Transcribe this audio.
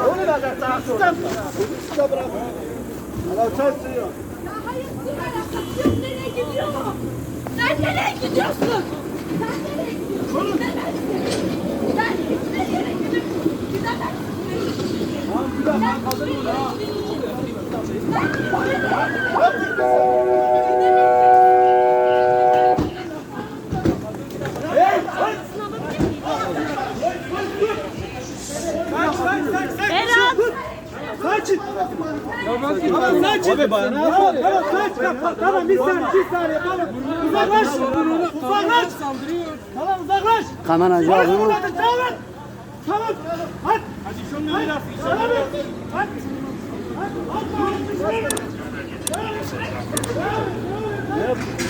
Onu da tartışacağım. Şurada bırak. Hala çay suyu. Ya hayır, sigara satıyor. Nereye gidiyor? Sen nereye gidiyorsun? Sen nereye gidiyorsun? Gidemezsin. Sen hiçbir yere gidemezsin. Tamam bir dakika ben kaldırırım ha. Berat! Sakin. Tamam sakin. Abi bana ne yapalım? Tamam sakin. Tamam bir saniye. Tamam. Uzaklaş. Uzaklaş. Tamam uzaklaş. Kameracı abi mı? Tamam. Tamam. Hadi. Hadi şunu biraz. Hadi. Hadi. Hadi.